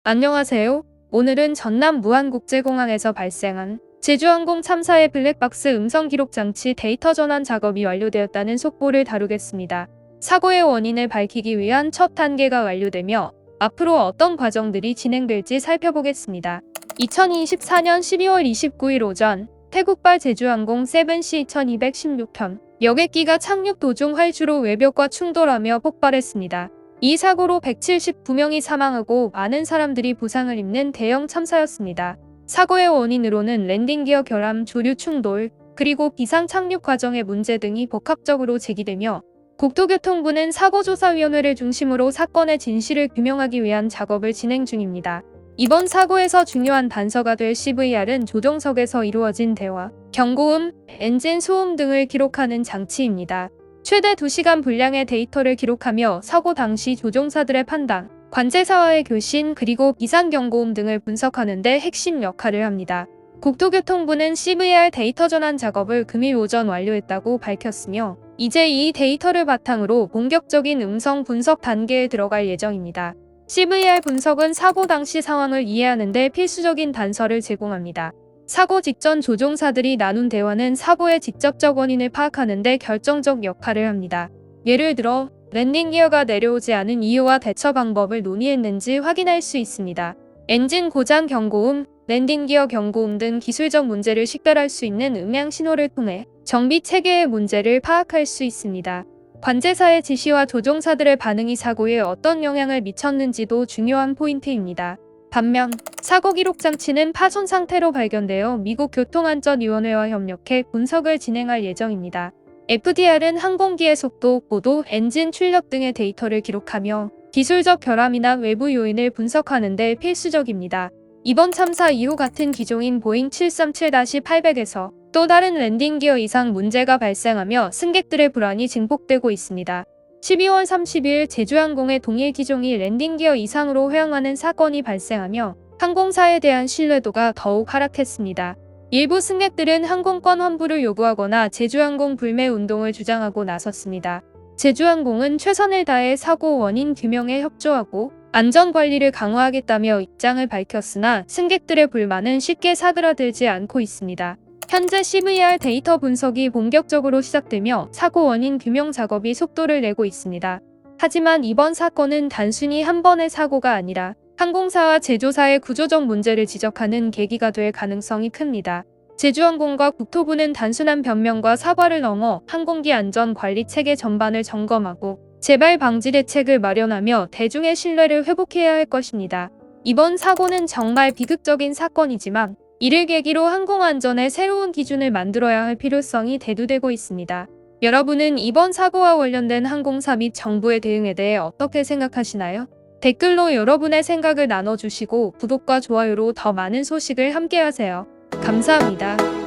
안녕하세요. 오늘은 전남 무안국제공항에서 발생한 제주항공 참사의 블랙박스 음성 기록 장치 데이터 전환 작업이 완료되었다는 속보를 다루겠습니다. 사고의 원인을 밝히기 위한 첫 단계가 완료되며 앞으로 어떤 과정들이 진행될지 살펴보겠습니다. 2024년 12월 29일 오전 태국발 제주항공 7C 2216편 여객기가 착륙 도중 활주로 외벽과 충돌하며 폭발했습니다. 이 사고로 179명이 사망하고 많은 사람들이 부상을 입는 대형 참사였습니다. 사고의 원인으로는 랜딩기어 결함, 조류 충돌, 그리고 비상 착륙 과정의 문제 등이 복합적으로 제기되며 국토교통부는 사고조사위원회를 중심으로 사건의 진실을 규명하기 위한 작업을 진행 중입니다. 이번 사고에서 중요한 단서가 될 CVR은 조종석에서 이루어진 대화, 경고음, 엔진 소음 등을 기록하는 장치입니다. 최대 2시간 분량의 데이터를 기록하며 사고 당시 조종사들의 판단, 관제사와의 교신, 그리고 비상경고음 등을 분석하는 데 핵심 역할을 합니다. 국토교통부는 CVR 데이터 전환 작업을 금일 오전 완료했다고 밝혔으며 이제 이 데이터를 바탕으로 본격적인 음성 분석 단계에 들어갈 예정입니다. CVR 분석은 사고 당시 상황을 이해하는 데 필수적인 단서를 제공합니다. 사고 직전 조종사들이 나눈 대화는 사고의 직접적 원인을 파악하는 데 결정적 역할을 합니다. 예를 들어 랜딩 기어가 내려오지 않은 이유와 대처 방법을 논의했는지 확인할 수 있습니다. 엔진 고장 경고음, 랜딩 기어 경고음 등 기술적 문제를 식별할 수 있는 음향 신호를 통해 정비 체계의 문제를 파악할 수 있습니다. 관제사의 지시와 조종사들의 반응이 사고에 어떤 영향을 미쳤는지도 중요한 포인트입니다. 반면 사고 기록 장치는 파손 상태로 발견되어 미국 교통안전위원회와 협력해 분석을 진행할 예정입니다. FDR은 항공기의 속도, 고도, 엔진 출력 등의 데이터를 기록하며 기술적 결함이나 외부 요인을 분석하는 데 필수적입니다. 이번 참사 이후 같은 기종인 보잉 737-800에서 또 다른 랜딩 기어 이상 문제가 발생하며 승객들의 불안이 증폭되고 있습니다. 12월 30일 제주항공의 동일 기종이 랜딩 기어 이상으로 회항하는 사건이 발생하며 항공사에 대한 신뢰도가 더욱 하락했습니다. 일부 승객들은 항공권 환불을 요구하거나 제주항공 불매 운동을 주장하고 나섰습니다. 제주항공은 최선을 다해 사고 원인 규명에 협조하고 안전관리를 강화하겠다며 입장을 밝혔으나 승객들의 불만은 쉽게 사그라들지 않고 있습니다. 현재 CVR 데이터 분석이 본격적으로 시작되며 사고 원인 규명 작업이 속도를 내고 있습니다. 하지만 이번 사건은 단순히 한 번의 사고가 아니라 항공사와 제조사의 구조적 문제를 지적하는 계기가 될 가능성이 큽니다. 제주항공과 국토부는 단순한 변명과 사과를 넘어 항공기 안전 관리 체계 전반을 점검하고 재발 방지 대책을 마련하며 대중의 신뢰를 회복해야 할 것입니다. 이번 사고는 정말 비극적인 사건이지만 이를 계기로 항공안전의 새로운 기준을 만들어야 할 필요성이 대두되고 있습니다. 여러분은 이번 사고와 관련된 항공사 및 정부의 대응에 대해 어떻게 생각하시나요? 댓글로 여러분의 생각을 나눠주시고 구독과 좋아요로 더 많은 소식을 함께하세요. 감사합니다.